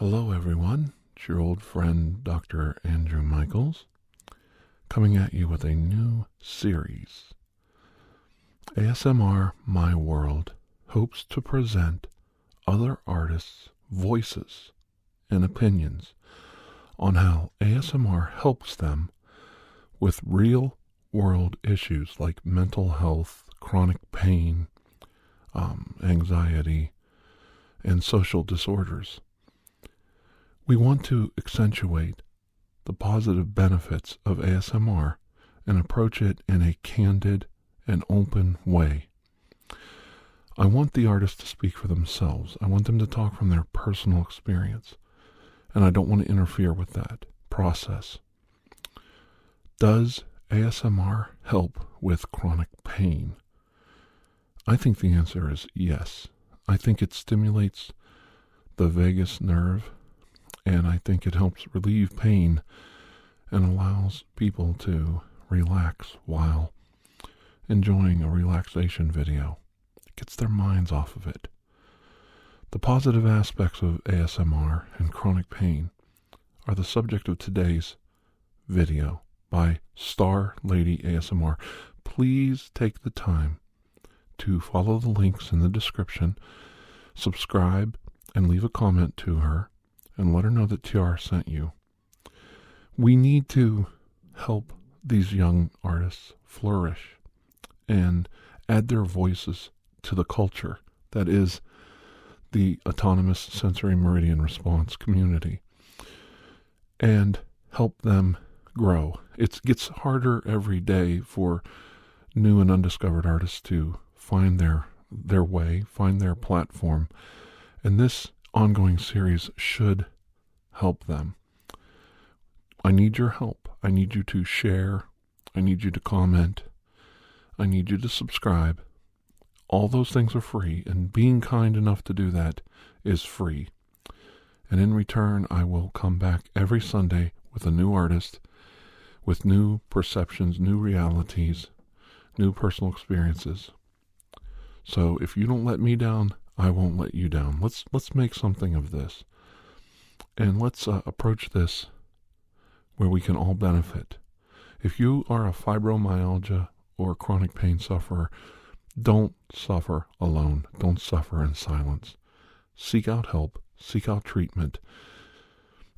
Hello everyone, it's your old friend Dr. Andrew Michaels, coming at you with a new series. ASMR My World hopes to present other artists' voices and opinions on how ASMR helps them with real-world issues like mental health, chronic pain, anxiety, and social disorders. We want to accentuate the positive benefits of ASMR and approach it in a candid and open way. I want the artists to speak for themselves. I want them to talk from their personal experience, and I don't want to interfere with that process. Does ASMR help with chronic pain? I think the answer is yes. I think it stimulates the vagus nerve, and I think it helps relieve pain and allows people to relax while enjoying a relaxation video. It gets their minds off of it. The positive aspects of ASMR and chronic pain are the subject of today's video by StarLady ASMR. Please take the time to follow the links in the description, subscribe, and leave a comment to her, and let her know that TR sent you. We need to help these young artists flourish and add their voices to the culture that is the autonomous sensory meridian response community and help them grow. It gets harder every day for new and undiscovered artists to find their way, find their platform, and this ongoing series should help them. I need your help. I need you to share. I need you to comment. I need you to subscribe. All those things are free, and being kind enough to do that is free. And in return, I will come back every Sunday with a new artist, with new perceptions, new realities, new personal experiences. So if you don't let me down, I won't let you down. Let's make something of this. And let's approach this where we can all benefit. If you are a fibromyalgia or chronic pain sufferer, don't suffer alone. Don't suffer in silence. Seek out help. Seek out treatment.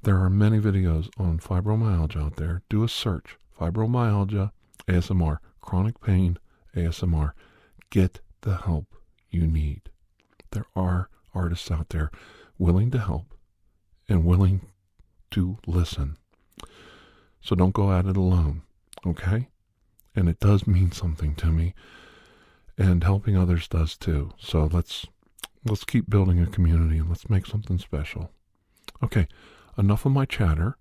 There are many videos on fibromyalgia out there. Do a search. Fibromyalgia, ASMR, chronic pain, ASMR. Get the help you need. There are artists out there willing to help and willing to listen. So don't go at it alone, okay? And it does mean something to me, and helping others does too. So let's keep building a community and let's make something special. Okay, enough of my chatter,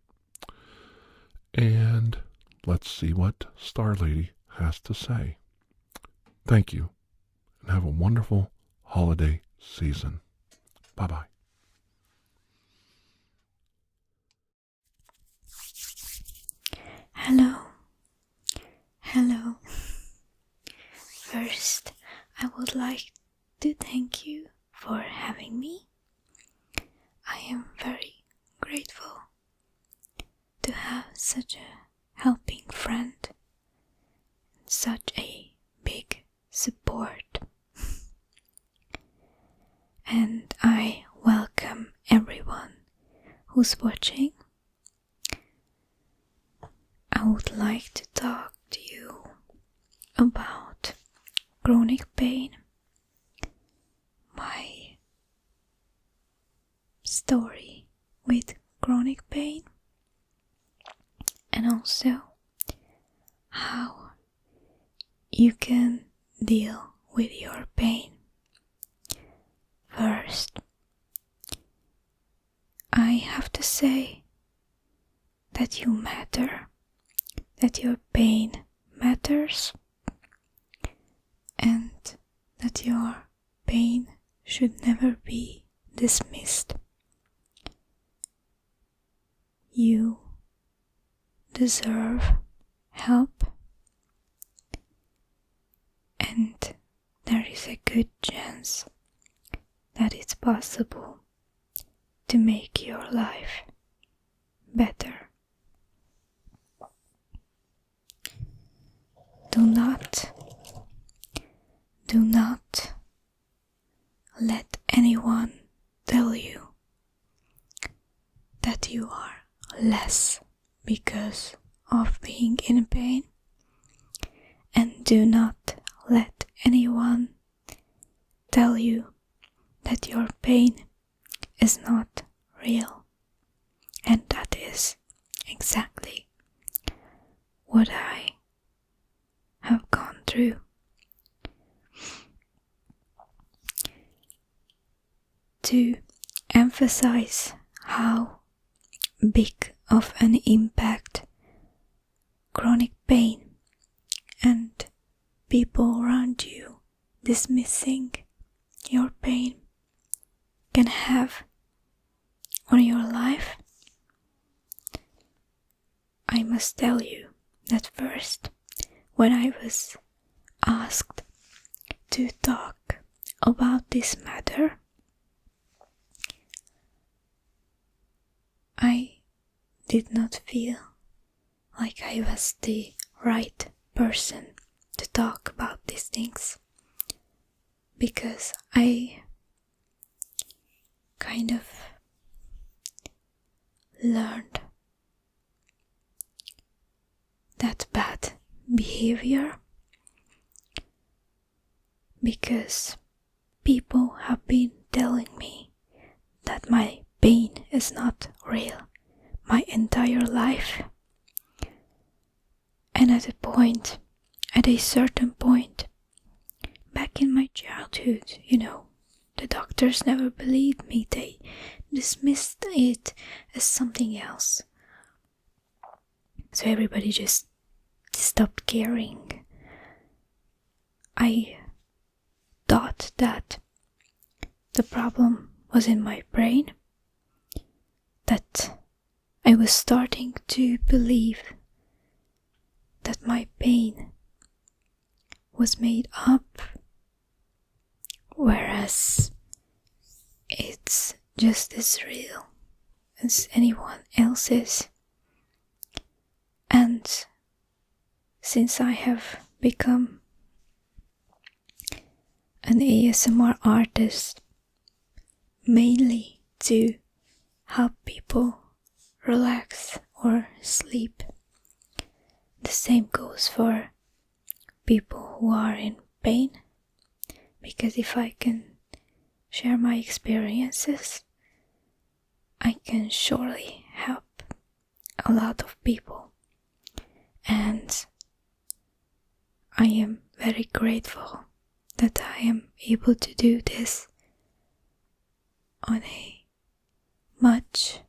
and let's see what StarLady has to say. Thank you, and have a wonderful holiday season. Bye-bye. Hello. First, I would like to thank you for having me. I am very grateful to have such a helping friend and such a big support. And I welcome everyone who's watching. I would like to talk to you about chronic pain, my story with chronic pain, and also how you can deal with your pain. First, I have to say that you matter, that your pain matters, and that your pain should never be dismissed. You deserve help, and there is a good chance that it's possible to make your life better. Do not let anyone tell you that you are less because of being in pain, and do not let anyone tell you that your pain is not real. And that is exactly what I have gone through. To emphasize how big of an impact chronic pain and people around you dismissing your pain can have on your life, I must tell you that first, when I was asked to talk about this matter, I did not feel like I was the right person to talk about these things, because I kind of learned that bad behavior because people have been telling me that my pain is not real my entire life. And at a certain point, back in my childhood, the doctors never believed me. They dismissed it as something else. So everybody just stopped caring. I thought that the problem was in my brain, that I was starting to believe that my pain was made up, whereas it's just as real as anyone else's. And since I have become an ASMR artist mainly to help people relax or sleep, the same goes for people who are in pain, because if I can share my experiences, I can surely help a lot of people. And I am very grateful that I am able to do this on a much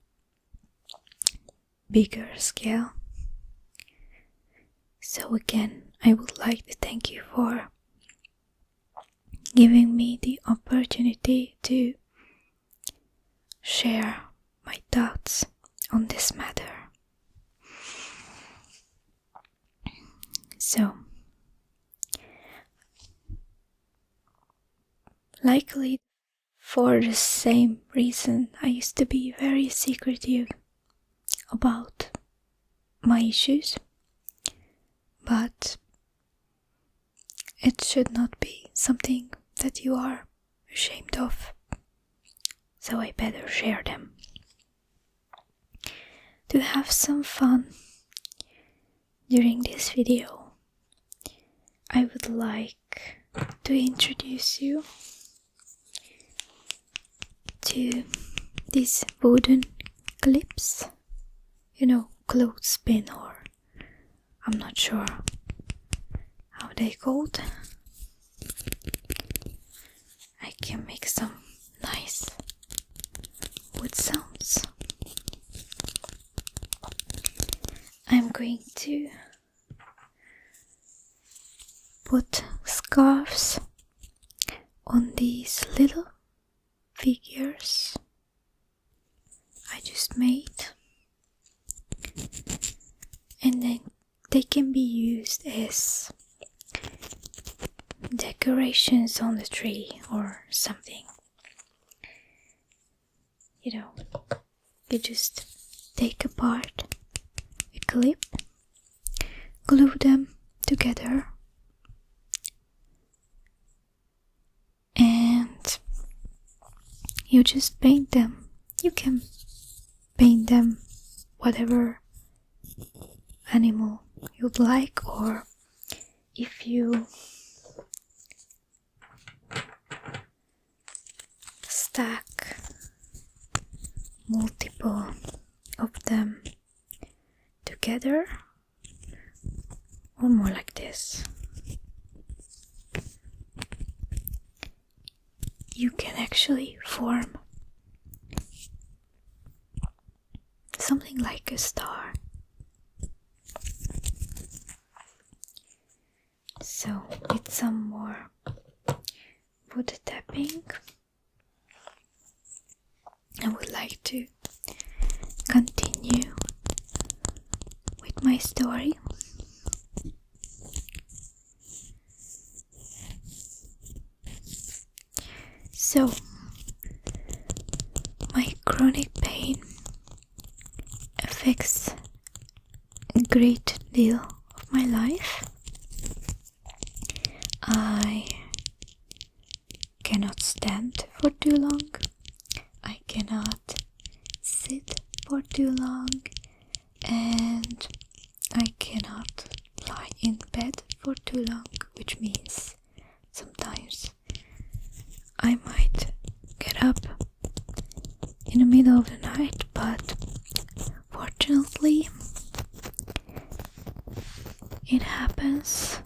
bigger scale. So again, I would like to thank you for giving me the opportunity to share my thoughts on this matter. So, likely for the same reason, I used to be very secretive about my issues, but it should not be something that you are ashamed of, so I better share them. To have some fun during this video, I would like to introduce you to these wooden clips, clothespin, or I'm not sure how they called. I can make some nice wood sounds. I'm going to put scarves on these little figures I just made, and then they can be used as decorations on the tree or something. you just take apart a clip, glue them together, and you just paint them. You can paint them whatever animal you'd like, or if you stack multiple of them together, or more like this, you can actually form something like a star. So with some more wood tapping, I would like to continue with my story. So, my chronic pain affects a great deal of my life. I cannot stand for too long. I cannot sit for too long, and I cannot lie in bed for too long, which means sometimes I might get up in the middle of the night, but fortunately it happens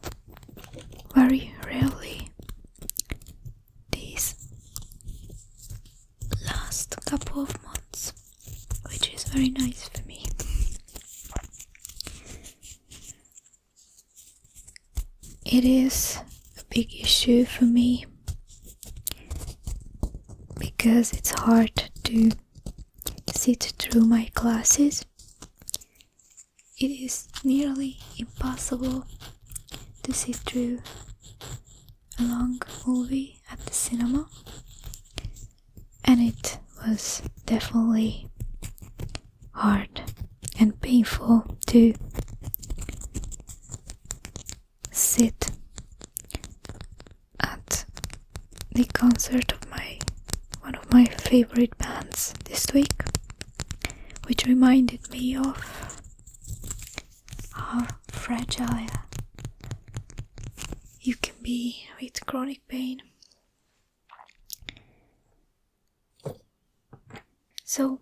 very rarely these last couple of months, which is very nice for me. It is a big issue for me because it's hard to sit through my classes. It is nearly impossible to sit through a long movie at the cinema, and it was definitely hard and painful to sit at the concert of one of my favorite bands this week, which reminded me of how fragile you can be with chronic pain. So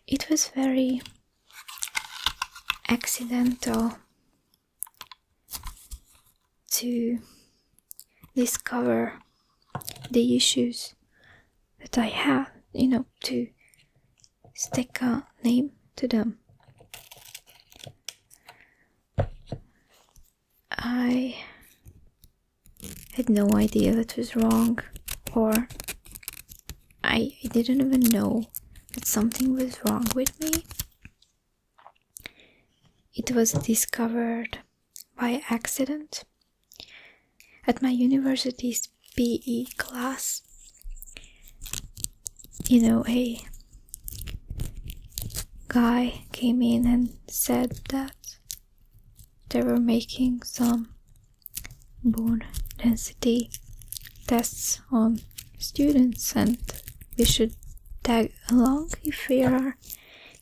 it was very accidental to discover the issues that I have, to stick a name to them. I had no idea that was wrong, or I didn't even know that something was wrong with me. It was discovered by accident. At my university's PE class, a guy came in and said that they were making some bone density tests on students and we should tag along if we are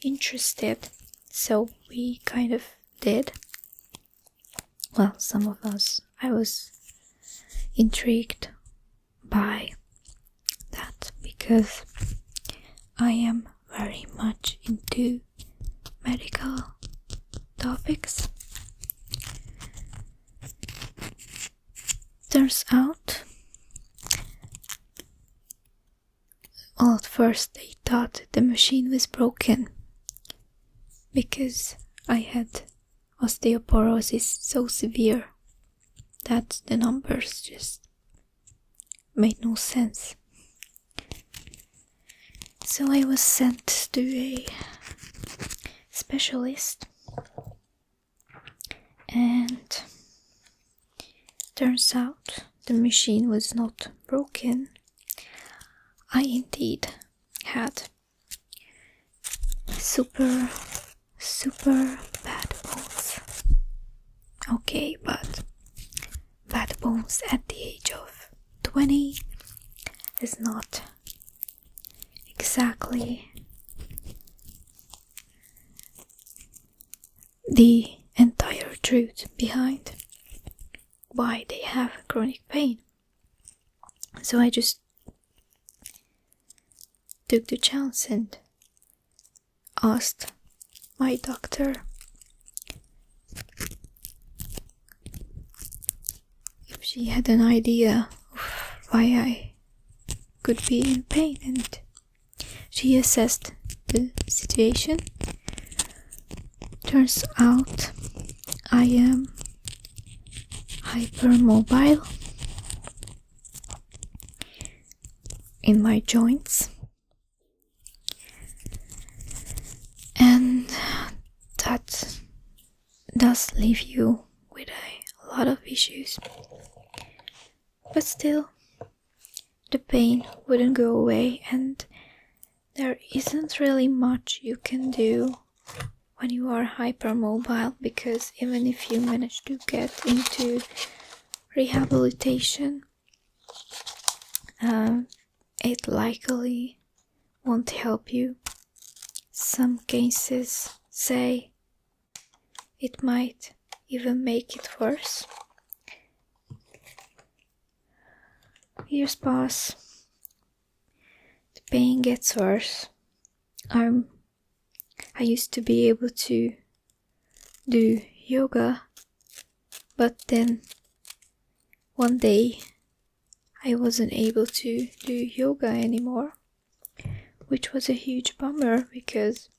interested. So we kind of did. Well, some of us. I was intrigued by that because I am very much into medical topics. Turns out, well, at first they thought the machine was broken because I had osteoporosis so severe that the numbers just made no sense. So I was sent to a specialist, and turns out the machine was not broken. I indeed had super bad bones. Okay, but bad bones at the age of 20 is not exactly the entire truth behind why they have chronic pain. So I just took the chance and asked my doctor if she had an idea of why I could be in pain, and she assessed the situation. Turns out I am hypermobile in my joints, and that does leave you with a lot of issues. But still, the pain wouldn't go away, and there isn't really much you can do when you are hypermobile, because even if you manage to get into rehabilitation, it likely won't help you. Some cases say it might even make it worse. Years pass, the pain gets worse. I used to be able to do yoga, but then one day I wasn't able to do yoga anymore, which was a huge bummer, because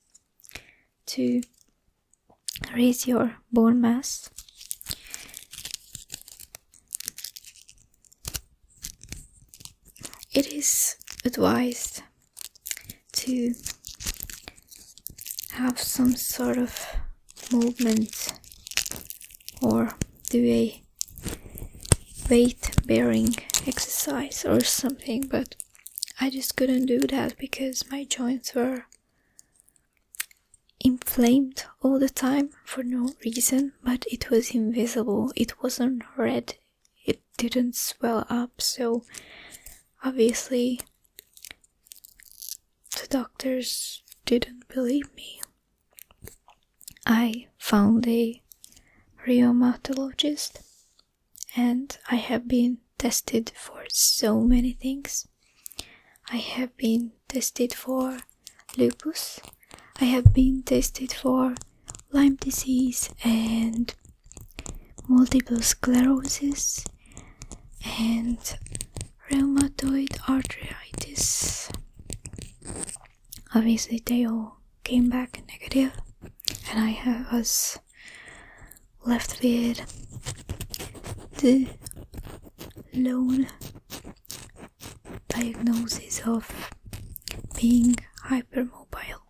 to raise your bone mass, it is advised to have some sort of movement or do a weight-bearing exercise or something, but I just couldn't do that because my joints were inflamed all the time for no reason, but it was invisible. It wasn't red, it didn't swell up, so obviously the doctors didn't believe me. I found a rheumatologist, and I have been tested for so many things. I have been tested for lupus, I have been tested for Lyme disease and multiple sclerosis and rheumatoid arthritis. Obviously they all came back negative, and I was left with the lone diagnosis of being hypermobile,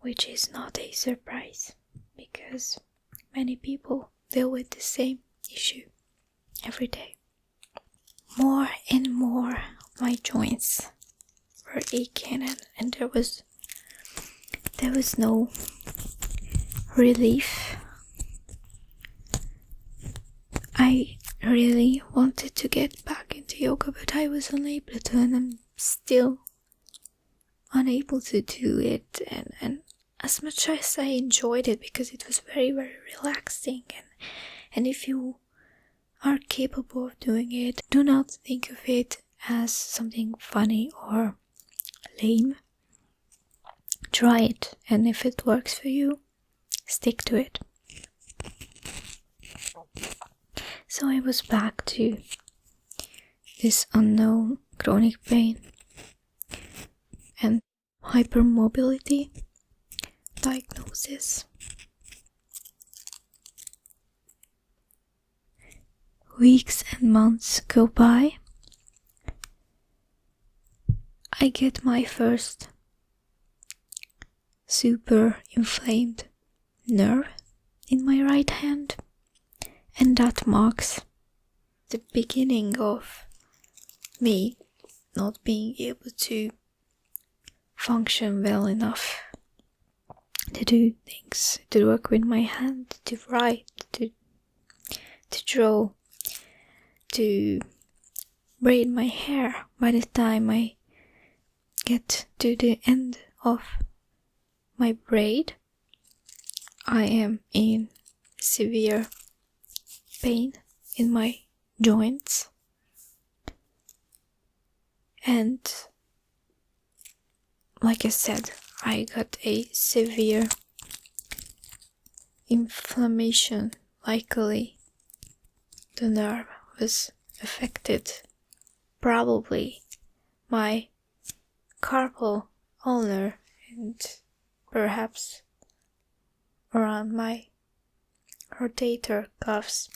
which is not a surprise because many people deal with the same issue every day. More and more my joints were aching, and there was no relief. I really wanted to get back into yoga, but I was unable to, and I'm still unable to do it, and as much as I enjoyed it because it was very, very relaxing, and if you are capable of doing it, do not think of it as something funny or lame. Try it, and if it works for you, stick to it. So I was back to this unknown chronic pain and hypermobility diagnosis. Weeks and months go by. I get my first super inflamed nerve in my right hand, and that marks the beginning of me not being able to function well enough to do things, to work with my hand, to write, to draw, to braid my hair. By the time I get to the end of my braid, I am in severe pain in my joints, and like I said, I got a severe inflammation. Likely the nerve was affected, probably my carpal ulnar and perhaps around my rotator cuffs.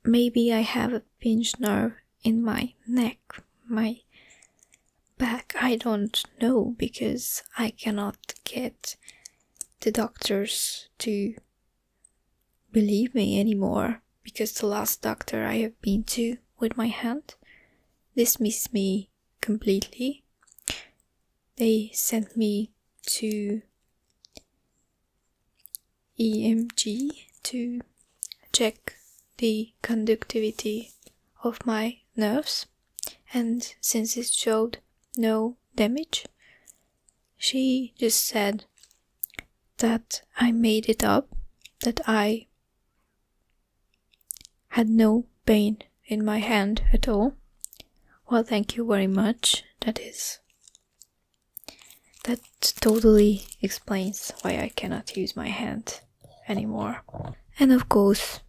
Maybe I have a pinched nerve in my neck, my back. I don't know, because I cannot get the doctors to believe me anymore, because the last doctor I have been to with my hand dismissed me completely. They sent me to EMG to check the conductivity of my nerves, and since it showed no damage, she just said that I made it up, that I had no pain in my hand at all. Well, thank you very much. That totally explains why I cannot use my hand anymore. And of course,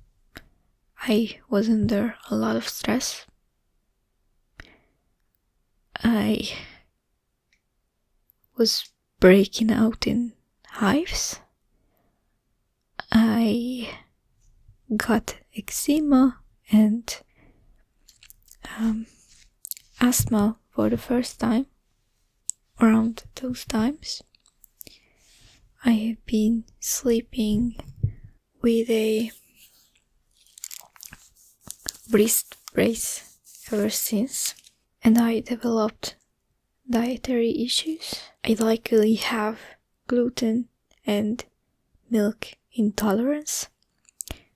I was under a lot of stress. I was breaking out in hives. I got eczema and asthma for the first time around those times. I have been sleeping with a wrist brace ever since, and I developed dietary issues. I likely have gluten and milk intolerance,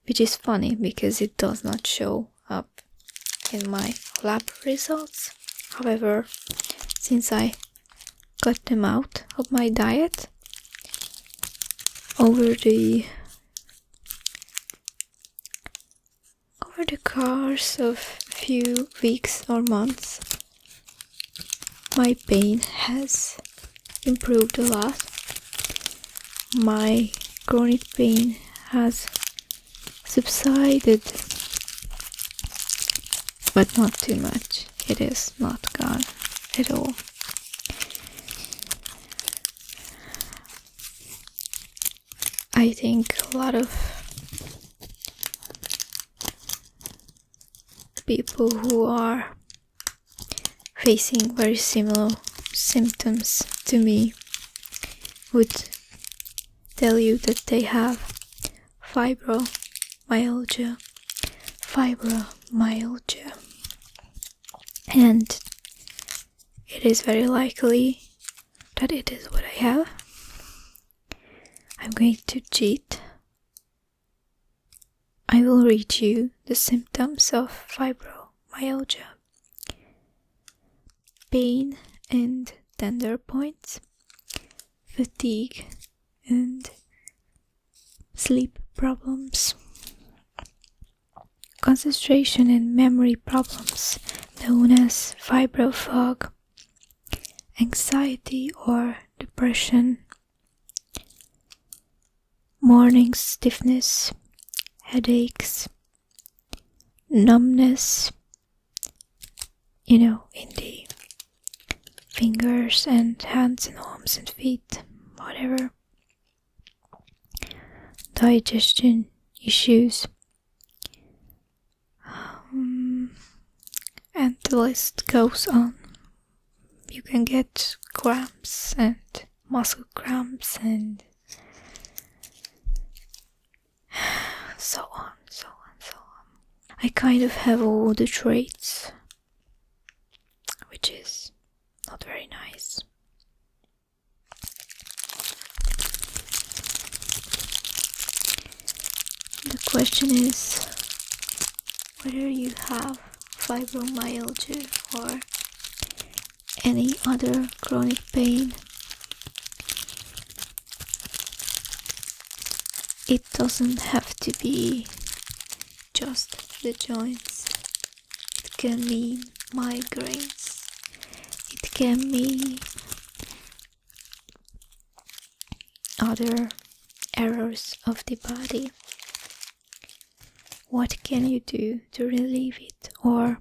which is funny because it does not show up in my lab results. However, since I cut them out of my diet over the course of a few weeks or months, my pain has improved a lot. My chronic pain has subsided, but not too much. It is not gone at all. I think a lot of people who are facing very similar symptoms to me would tell you that they have fibromyalgia, and it is very likely that it is what I have. I'm going to cheat. I will read you the symptoms of fibromyalgia: pain and tender points, fatigue and sleep problems, concentration and memory problems known as fibrofog, anxiety or depression, morning stiffness, headaches, numbness, in the fingers and hands and arms and feet, whatever, digestion issues, and the list goes on. You can get cramps and muscle cramps and so on. I kind of have all the traits, which is not very nice. question is whether you have fibromyalgia or any other chronic pain. It doesn't have to be just the joints. It can mean migraines. It can mean other errors of the body. What can you do to relieve it? Or,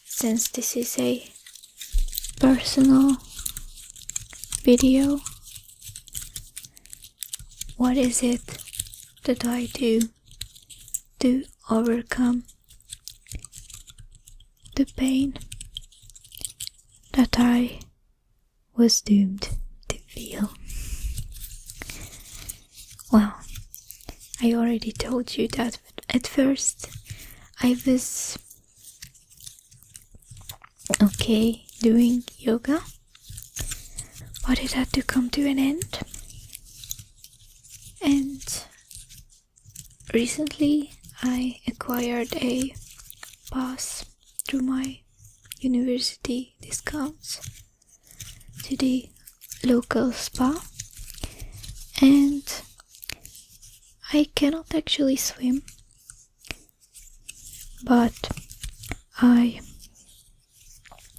since this is a personal video, what is it that I do to overcome the pain that I was doomed to feel? Well, I already told you that at first I was okay doing yoga, but it had to come to an end. And recently I acquired a pass through my university discounts to the local spa, and I cannot actually swim, but I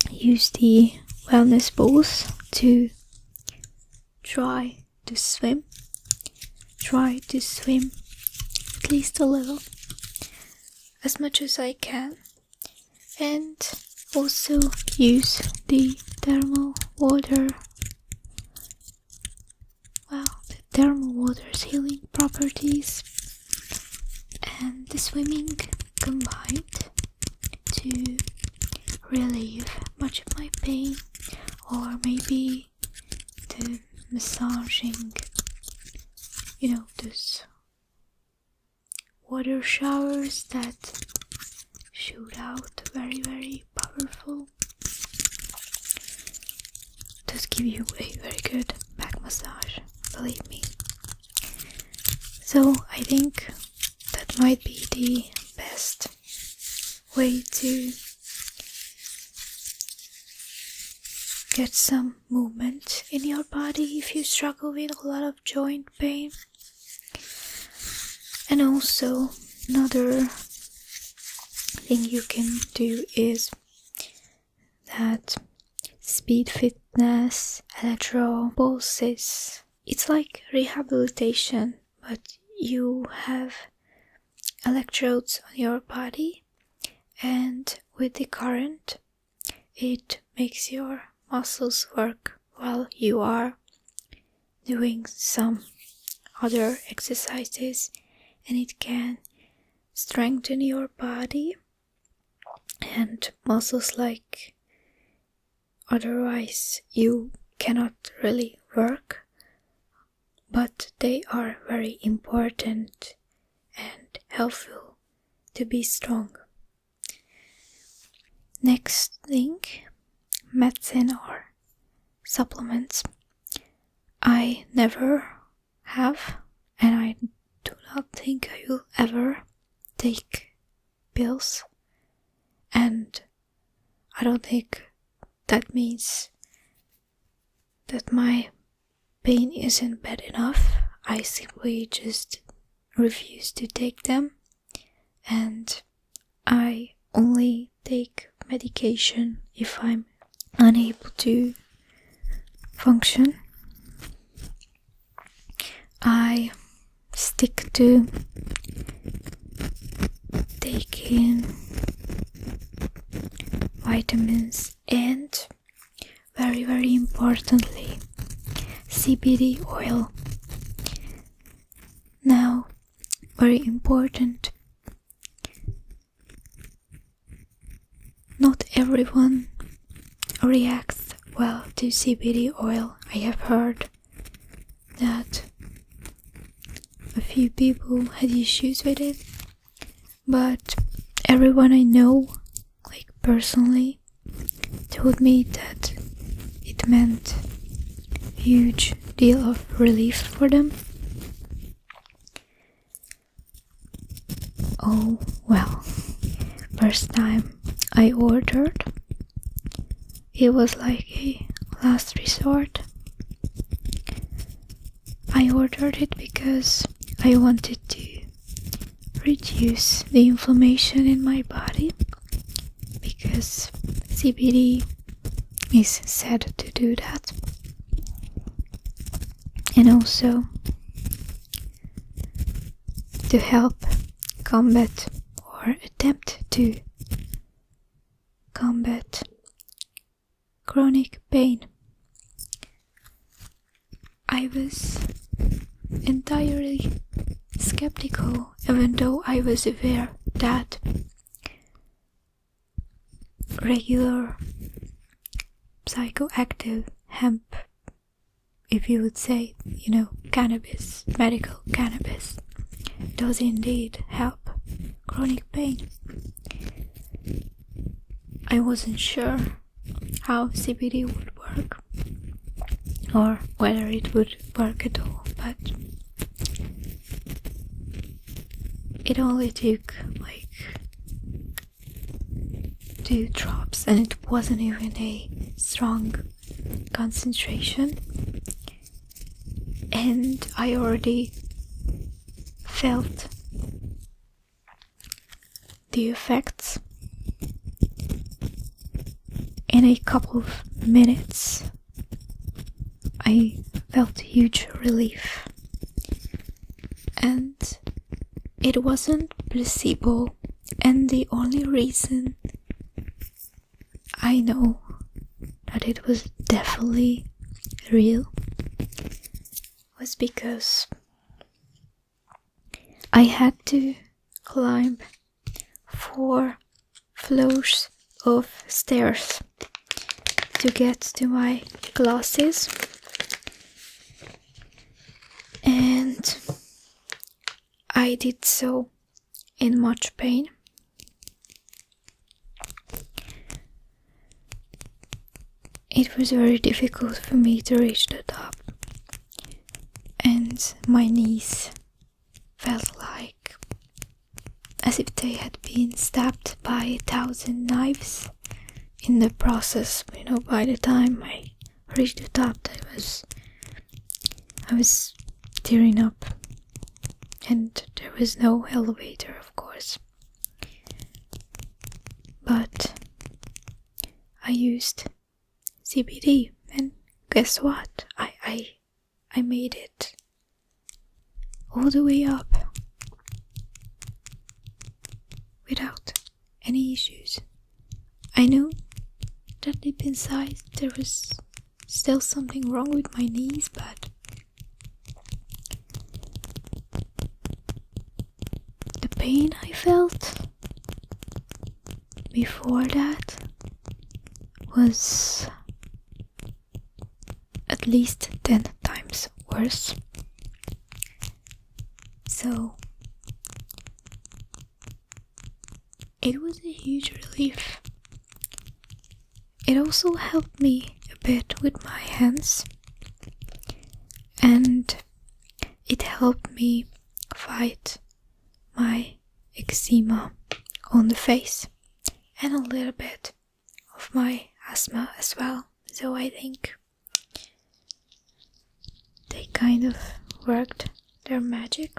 use the wellness balls to try to swim at least a little, as much as I can, and also use the thermal water. Well, the thermal water's healing properties and the swimming combined to relieve much of my pain, or maybe the massaging, those water showers that shoot out very, very powerful. Does give you a very good back massage, believe me. So I think that might be the best way to get some movement in your body if you struggle with a lot of joint pain. And also, another thing you can do is that speed fitness, electropulses. It's like rehabilitation, but you have electrodes on your body, and with the current, it makes your muscles work while you are doing some other exercises, and it can strengthen your body and muscles like otherwise you cannot really work, but they are very important and helpful to be strong. Next thing, medicine or supplements. I never have, and I do not think I will ever take pills, and I don't think that means that my pain isn't bad enough. I simply just refuse to take them, and I only take medication if I'm unable to function. I stick to taking vitamins and, very, very importantly, CBD oil. Now, very important, not everyone reacts well to CBD oil. I have heard that a few people had issues with it, but everyone I know, like personally, told me that it meant a huge deal of relief for them. Oh, well, first time I ordered, it was like a last resort. I ordered it because I wanted to reduce the inflammation in my body, because CBD is said to do that. And also to help combat or attempt to combat chronic pain. I was entirely skeptical, even though I was aware that regular psychoactive hemp, if you would say, cannabis, medical cannabis, does indeed help chronic pain. I wasn't sure how CBD would work, or whether it would work at all, but it only took like 2 drops, and it wasn't even a strong concentration, and I already felt the effects in a couple of minutes. I felt huge relief, and it wasn't placebo, and the only reason I know that it was definitely real was because I had to climb 4 floors of stairs to get to my classes, and I did so in much pain. It was very difficult for me to reach the top, and my knees felt like as if they had been stabbed by 1,000 knives in the process. By the time I reached the top, I was tearing up, and there was no elevator, of course. But I used CBD, and guess what? I made it all the way up without any issues. I know that deep inside there was still something wrong with my knees, but the pain I felt before that was at least 10 times worse. So it was a huge relief. It also helped me a bit with my hands, and it helped me fight my eczema on the face and a little bit of my asthma as well. So I think they kind of worked their magic,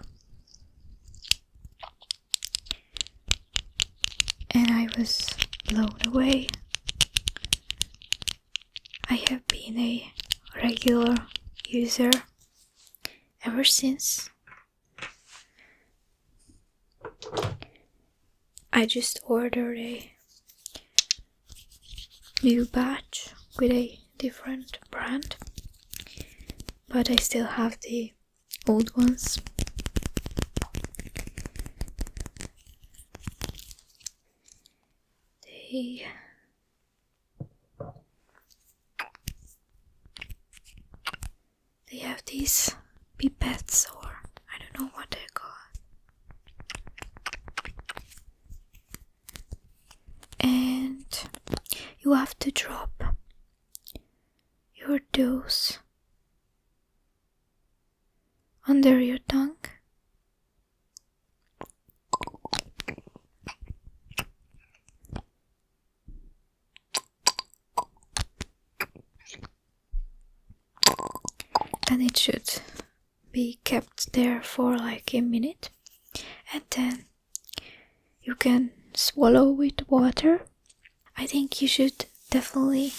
and I was blown away. I have been a regular user ever since. I just ordered a new batch with a different brand, but I still have the old ones. They have these pipettes, or I don't know what they're called. And you have to drop your dose under your tongue, and it should be kept there for like a minute, and then you can swallow with water. I think you should definitely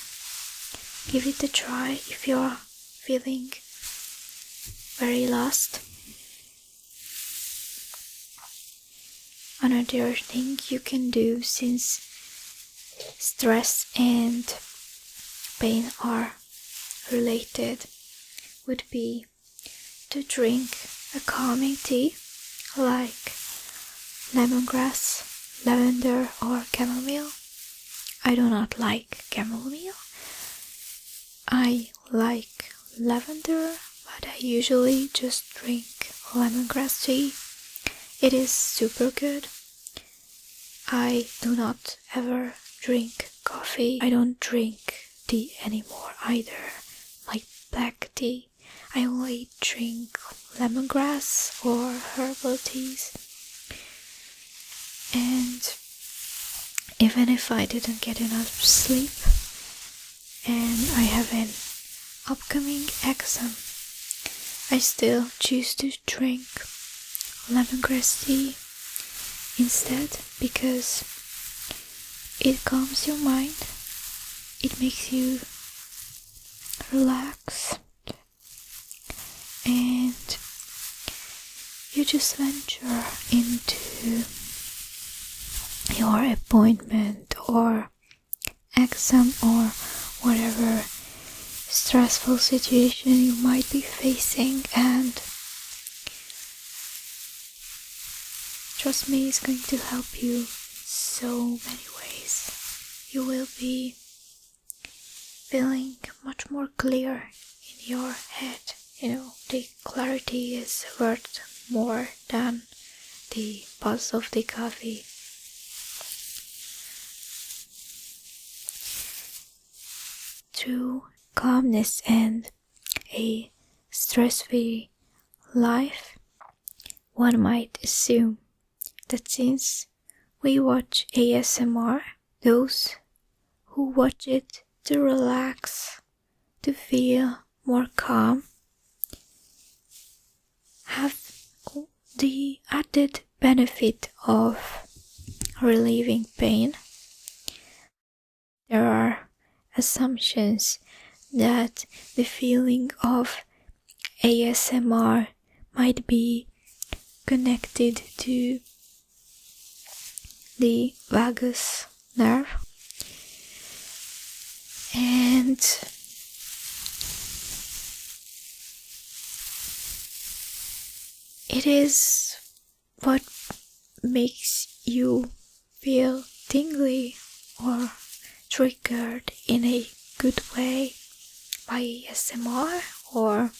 give it a try if you're feeling very lost. Another thing you can do, since stress and pain are related, would be to drink a calming tea like lemongrass, lavender or chamomile. I do not like chamomile. I like lavender, but I usually just drink lemongrass tea. It is super good. I do not ever drink coffee. I don't drink tea anymore either, like black tea. I only drink lemongrass or herbal teas. And even if I didn't get enough sleep and I have an upcoming exam, I still choose to drink lemongrass tea instead, because it calms your mind, it makes you relax, and you just venture into your appointment or exam or whatever stressful situation you might be facing, and trust me, it's going to help you in so many ways. You will be feeling much more clear in your head. You know, the clarity is worth more than the buzz of the coffee. True calmness and a stress-free life, one might assume that since we watch ASMR, those who watch it to relax, to feel more calm, have the added benefit of relieving pain. There are assumptions that the feeling of ASMR might be connected to the vagus nerve, and it is what makes you feel tingly or triggered in a good way by ASMR, or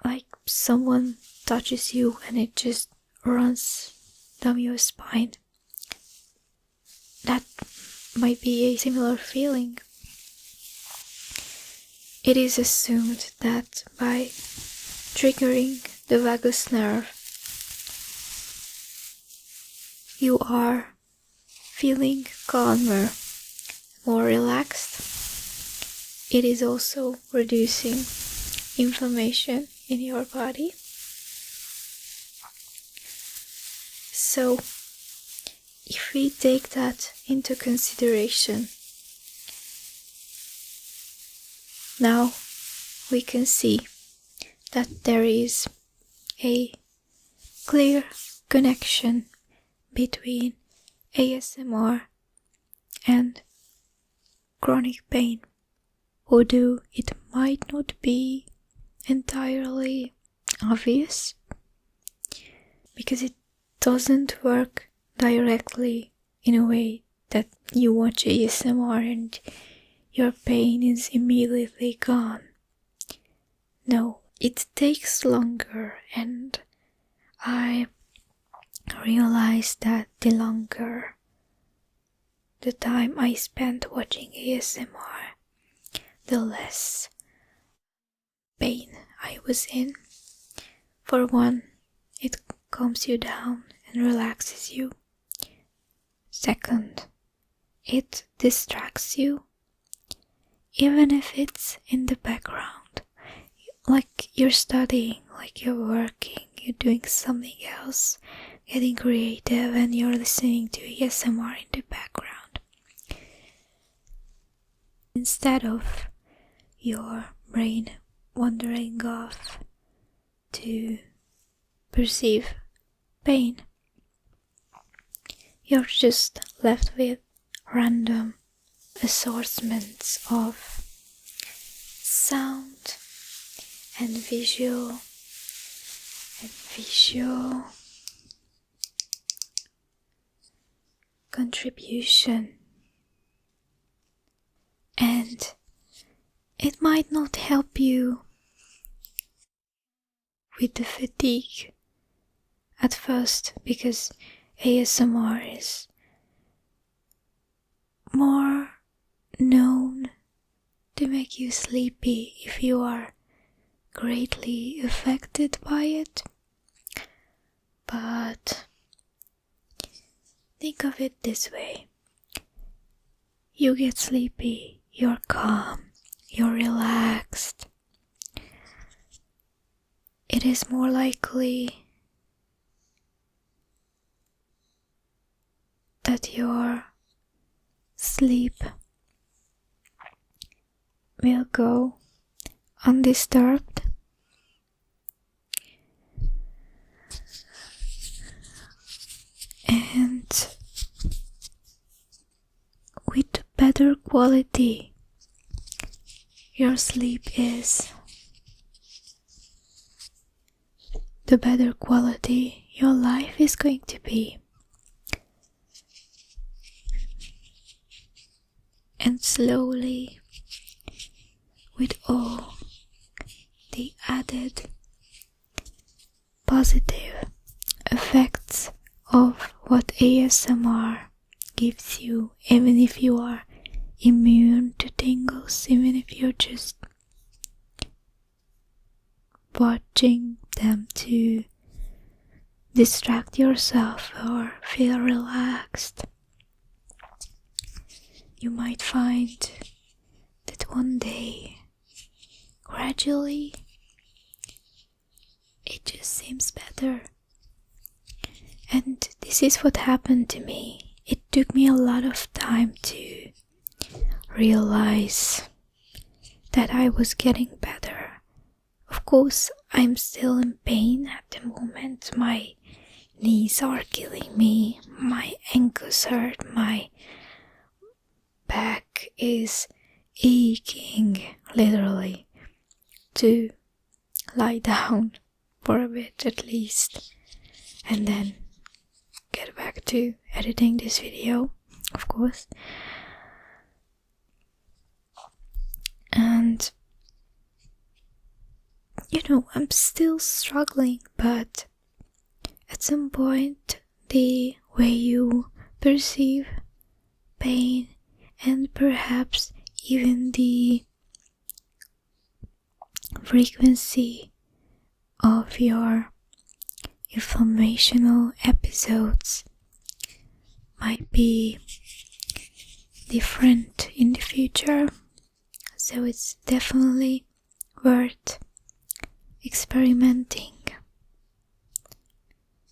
like someone touches you and it just runs down your spine. That might be a similar feeling. It is assumed that by triggering the vagus nerve, you are feeling calmer, more relaxed. It is also reducing inflammation in your body. So, if we take that into consideration, now we can see that there is a clear connection between ASMR and chronic pain, although it might not be entirely obvious, because it doesn't work directly in a way that you watch ASMR and your pain is immediately gone. No, it takes longer, and I realized that the longer the time I spent watching ASMR, the less pain I was in. For one, it calms you down and relaxes you. Second, it distracts you. even if it's in the background, like you're studying, like you're working, you're doing something else, getting creative, and you're listening to ASMR in the background. Instead of your brain wandering off to perceive pain, you're just left with random assortments of sound and visual contribution, and it might not help you with the fatigue at first, because ASMR is more known to make you sleepy if you are greatly affected by it. But think of it this way: you get sleepy, you're calm, you're relaxed. It is more likely that your sleep will go undisturbed, and with better quality your sleep is, the better quality your life is going to be. And slowly, with all the added positive effects of what ASMR gives you, even if you are immune to tingles, even if you're just watching them to distract yourself or feel relaxed, you might find that one day, gradually, it just seems better. And this is what happened to me. It took me a lot of time to realize that I was getting better. Of course, I'm still in pain at the moment. My knees are killing me, my ankles hurt, my back is aching, literally, to lie down for a bit at least, and then get back to editing this video, of course. And I'm still struggling, but at some point the way you perceive pain, and perhaps even the frequency of your inflammational episodes, might be different in the future. So it's definitely worth experimenting.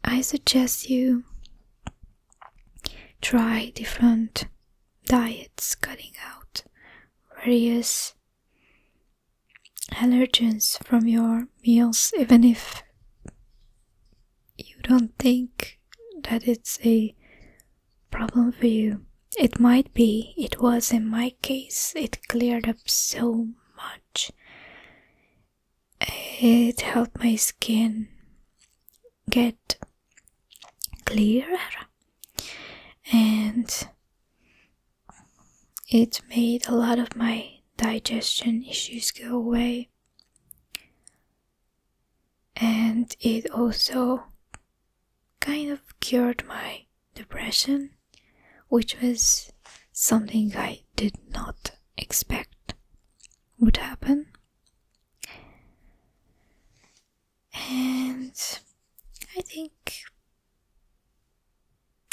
I suggest you try different diets, cutting out various allergens from your meals, even if you don't think that it's a problem for you. It might be. It was in my case. It cleared up so much. It helped my skin get clearer, and it made a lot of my digestion issues go away. And it also kind of cured my depression, which was something I did not expect would happen. And I think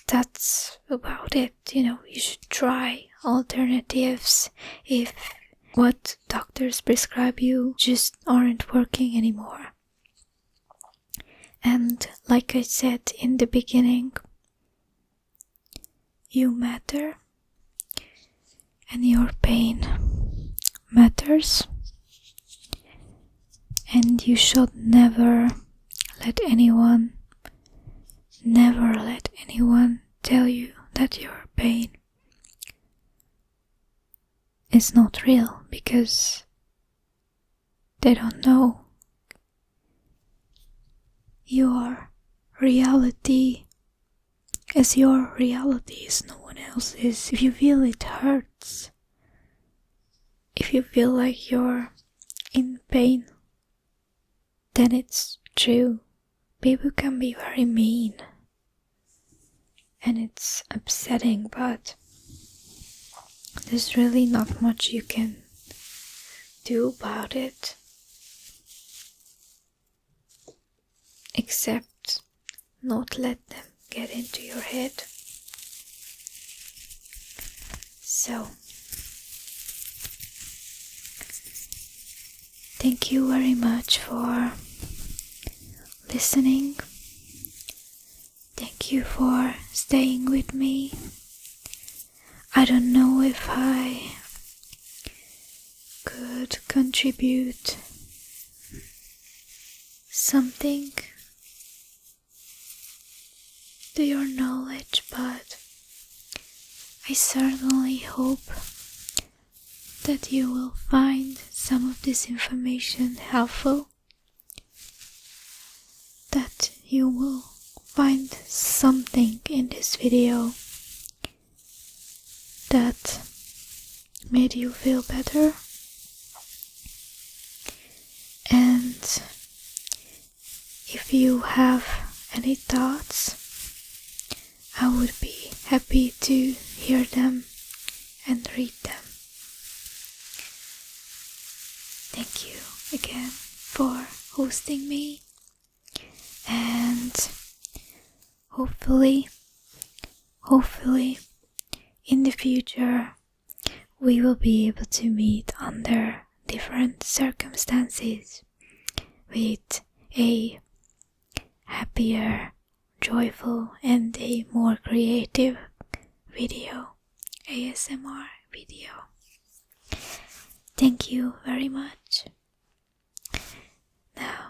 that's about it. You should try alternatives if what doctors prescribe you just aren't working anymore. And like I said in the beginning, you matter and your pain matters, and you should never let anyone tell you that your pain is not real, because they don't know. Your reality is your reality, is no one else's. If you feel it hurts, if you feel like you're in pain, then it's true. People can be very mean, and it's upsetting, but there's really not much you can do about it, except not let them get into your head. So, thank you very much for listening. Thank you for staying with me. I don't know if I could contribute something to your knowledge, but I certainly hope that you will find some of this information helpful, that you will find something in this video that made you feel better. And if you have any thoughts, I would be happy to hear them and read them. Thank you again for hosting me, and hopefully in the future we will be able to meet under different circumstances with a happier, joyful, and a more creative video, ASMR video. Thank you very much. Now